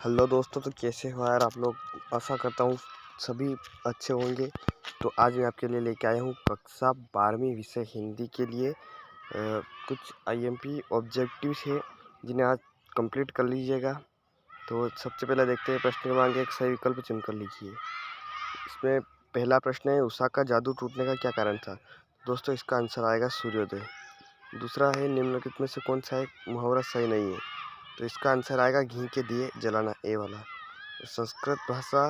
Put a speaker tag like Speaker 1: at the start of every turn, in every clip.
Speaker 1: Hello दोस्तों, तो कैसे हो यार आप लोग। आशा करता हूँ सभी अच्छे होंगे। तो आज मैं आपके लिए लेके आया हूँ कक्षा 12वीं विषय हिंदी के लिए कुछ आईएमपी ऑब्जेक्टिव्स है जिन्हें आज कंप्लीट कर लीजिएगा। तो सबसे पहले देखते हैं प्रश्न क्रमांक 1, सही विकल्प चुनकर लिखिए। इसमें पहला प्रश्न है, उषा का जादू टूटने का क्या कारण था। दोस्तों इसका आंसर आएगा सूर्योदय। दूसरा है, निम्नलिखित में से कौन सा एक मुहावरा सही नहीं है। तो इसका आंसर आएगा घी के दिए जलाना, ए वाला। संस्कृत भाषा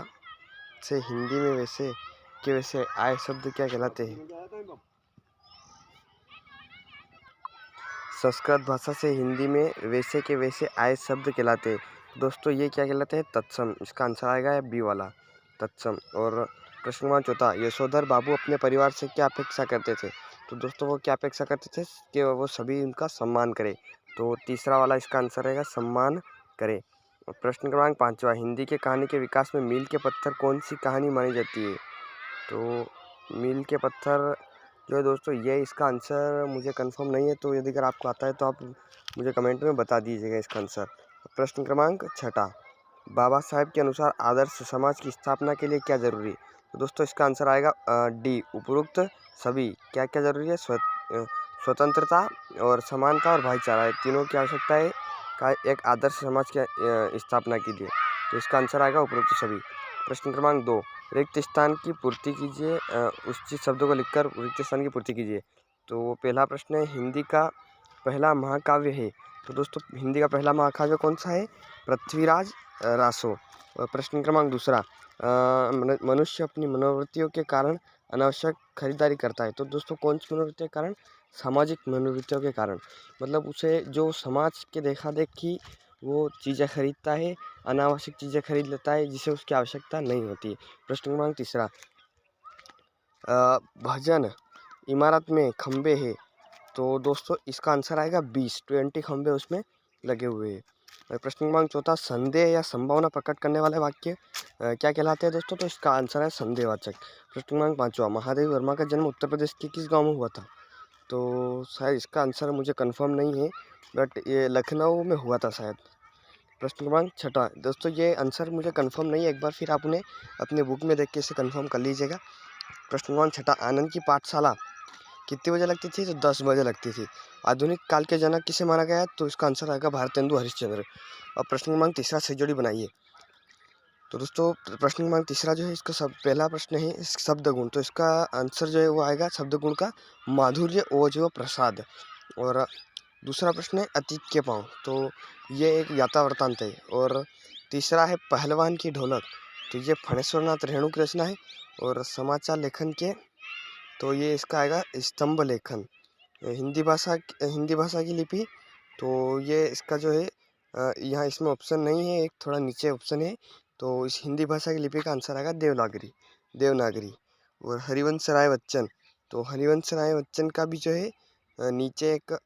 Speaker 1: से हिंदी में वैसे के वैसे आए शब्द क्या कहलाते हैं। संस्कृत भाषा से हिंदी में वैसे के वैसे आए शब्द कहलाते हैं। दोस्तों ये क्या कहलाते हैं, तत्सम। इसका आंसर आएगा बी वाला, तत्सम। और प्रश्न नंबर चौथा, यशोधर बाबू अपने परिवार से क्या अपेक्षा करते थे। तो दोस्तों वो क्या अपेक्षा करते थे कि वो सभी उनका सम्मान करें। तो तीसरा वाला इसका आंसर रहेगा सम्मान करें। प्रश्न क्रमांक 5वां, हिंदी के कहानी के विकास में मील के पत्थर कौन सी कहानी मानी जाती है। तो मील के पत्थर जो है दोस्तों, ये इसका आंसर मुझे कंफर्म नहीं है। तो यदि अगर आपको आता है तो आप मुझे कमेंट में बता दीजिएगा इसका आंसर। प्रश्न क्रमांक 6, बाबा साहेब के अनुसार आदर्श समाज की स्थापना के लिए क्या जरूरी है। तो दोस्तों इसका आंसर आएगा डी, उपरोक्त सभी। क्या क्या जरूरी है, स्वतंत्रता और समानता और भाईचारा, तीनों की आवश्यकता है का एक आदर्श समाज के स्थापना के लिए। तो इसका आंसर आएगा उपरोक्त सभी। प्रश्न क्रमांक 2, रिक्त स्थान की पूर्ति कीजिए। उचित शब्दों को लिखकर रिक्त स्थान की पूर्ति कीजिए। तो पहला प्रश्न है, हिंदी का पहला महाकाव्य है। तो दोस्तों हिंदी का पहला महाकाव्य कौन सा है, पृथ्वीराज रासो। और प्रश्न क्रमांक 2, मनुष्य अपनी मनोवृत्तियों के कारण अनावश्यक खरीदारी करता है। तो दोस्तों कौन सी मनोवृत्तियों के कारण, सामाजिक मनोवृत्तियों के कारण। मतलब उसे जो समाज के देखा देखी वो चीज़ें खरीदता है, अनावश्यक चीज़ें खरीद लेता है जिसे उसकी आवश्यकता नहीं होती। प्रश्न क्रमांक 3, भजन इमारत में खंबे हैं। तो दोस्तों इसका आंसर आएगा 20 खंबे उसमें लगे हुए हैं। और प्रश्न क्रमांक 4, संदेह या संभावना प्रकट करने वाले वाक्य क्या कहलाते हैं दोस्तों। तो इसका आंसर है संदेहवाचक। प्रश्न क्रमांक 5, महादेवी वर्मा का जन्म उत्तर प्रदेश के किस गांव में हुआ था। तो शायद इसका आंसर मुझे कंफर्म नहीं है, बट ये लखनऊ में हुआ था शायद। प्रश्न क्रमांक 6, दोस्तों ये आंसर मुझे कंफर्म नहीं है, एक बार फिर आप उन्हें अपने बुक में देख के इसे कंफर्म कर लीजिएगा। प्रश्न क्रमांक 6, आनंद की पाठशाला कितने बजे लगती थी। तो 10 बजे लगती थी। आधुनिक काल के जनक किसे माना गया है। तो इसका आंसर आएगा भारतेंदु हरिश्चंद्र। और प्रश्न क्रमांक 3, सही जोड़ी बनाइए। तो दोस्तों प्रश्न क्रमांक 3 जो है, इसका पहला प्रश्न है शब्द गुण। तो इसका आंसर जो है वो आएगा शब्द गुण का माधुर्य, ओज व प्रसाद। और दूसरा प्रश्न है अतीत के पाँव। तो ये एक यात्रा वृत्तांत है। और तीसरा है पहलवान की ढोलक। तो ये फणेश्वर नाथ रेणु की रचना है। और समाचार लेखन के, तो ये इसका आएगा स्तंभ लेखन। हिंदी भाषा की लिपि। तो ये इसका जो है यहाँ इसमें ऑप्शन नहीं है, एक थोड़ा नीचे ऑप्शन है। तो इस हिंदी भाषा की लिपि का आंसर आएगा देवनागरी। और हरिवंश राय बच्चन। तो हरिवंश राय बच्चन का भी जो है नीचे एक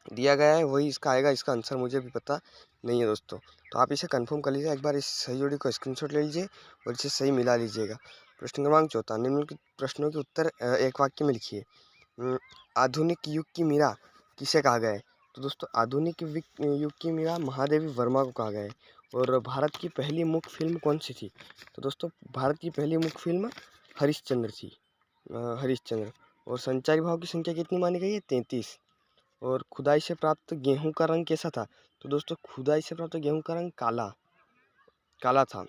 Speaker 1: दिया गया है, वही इसका आएगा। इसका आंसर मुझे भी पता नहीं है दोस्तों। तो आप इसे कंफर्म कर लीजिए, एक बार इस सही जोड़ी को स्क्रीनशॉट ले लीजिए और इसे सही मिला लीजिएगा। प्रश्न क्रमांक 4, निम्नलिखित प्रश्नों के उत्तर एक वाक्य में लिखिए। आधुनिक युग की मीरा किसे कहा गया है। तो दोस्तों आधुनिक युग की मीरा महादेवी वर्मा को कहा गया है। और भारत की पहली मुख्य फिल्म कौन सी थी। तो दोस्तों भारत की पहली मुख्य फिल्म हरिश्चंद्र थी, हरिश्चंद्र। और संचारी भाव की संख्या कितनी मानी गई है, 33। और खुदाई से प्राप्त गेहूं का रंग कैसा था। तो दोस्तों खुदाई से प्राप्त गेहूं का रंग काला था।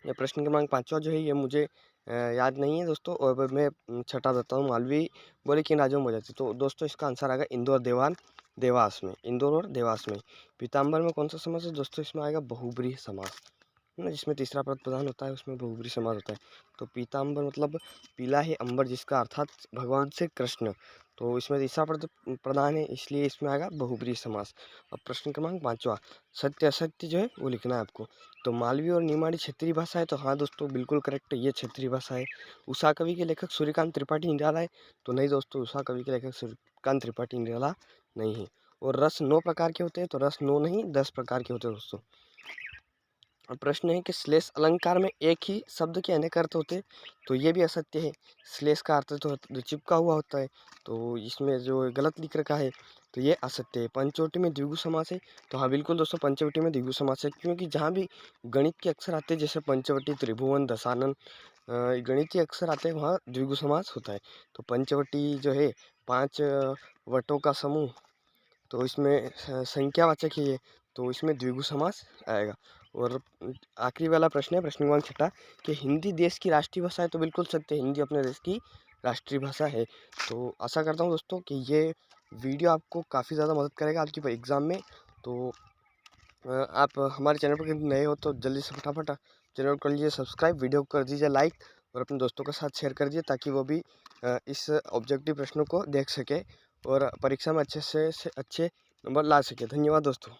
Speaker 1: ये प्रश्न क्रमांक 5 जो है ये मुझे याद नहीं है दोस्तों। और मैं छठा देता हूँ, मालवी बोले किन राज्यों में हो जाती। तो दोस्तों इसका आंसर आएगा इंदौर, देवास में। इंदौर और देवास में। पीताम्बर में कौन सा समास है दोस्तों, इसमें आएगा बहुब्रीहि समास है ना, जिसमें तीसरा पद प्रधान होता है उसमें बहुब्रीहि समास होता है। तो पीताम्बर मतलब पीला है अंबर जिसका, अर्थात भगवान से कृष्ण। तो इसमें तीसरा पद प्रधान है, इसलिए इसमें आएगा बहुब्रीहि समास। अब प्रश्न क्रमांक 5, सत्य असत्य जो है वो लिखना है आपको। तो मालवी और निमाड़ी क्षेत्रीय भाषा है। तो हाँ दोस्तों बिल्कुल करेक्ट है, ये क्षेत्रीय भाषा है। उषा कवि के लेखक सूर्यकांत त्रिपाठी निराला है। तो नहीं दोस्तों, उषा कवि के लेखक सूर्यकांत त्रिपाठी निराला नहीं है। और रस 9 प्रकार के होते हैं। तो रस 9 नहीं 10 प्रकार के होते हैं दोस्तों। प्रश्न है कि श्लेष अलंकार में एक ही शब्द के अनेक अर्थ होते, तो ये भी असत्य है। श्लेष का अर्थ तो चिपका हुआ होता है, तो इसमें जो गलत लिख रखा है तो ये असत्य है। पंचवटी में द्विगु समास है, तो हाँ बिल्कुल दोस्तों, पंचवटी में द्विगु समास है, क्योंकि जहाँ भी गणित के अक्षर आते हैं जैसे पंचवटी, त्रिभुवन, दशानन, गणितीय अक्षर आते हैं वहाँ द्विगु समास होता है। तो पंचवटी जो है 5 वटों का समूह, तो इसमें संख्यावाचक है ये, तो इसमें द्विगु समास आएगा। और आखिरी वाला प्रश्न है, प्रश्न क्रमांक 6 कि हिंदी देश की राष्ट्रीय भाषा है, तो बिल्कुल सत्य है, हिंदी अपने देश की राष्ट्रीय भाषा है। तो आशा करता हूँ दोस्तों कि ये वीडियो आपको काफ़ी ज़्यादा मदद करेगा आपकी एग्ज़ाम में। तो आप हमारे चैनल पर नए हो तो जल्दी से फटाफट चैनल कर लीजिए सब्सक्राइब, वीडियो को कर दीजिए लाइक और अपने दोस्तों के साथ शेयर कर दीजिए, ताकि वो भी इस ऑब्जेक्टिव प्रश्नों को देख सके और परीक्षा में अच्छे से अच्छे नंबर ला सके। धन्यवाद दोस्तों।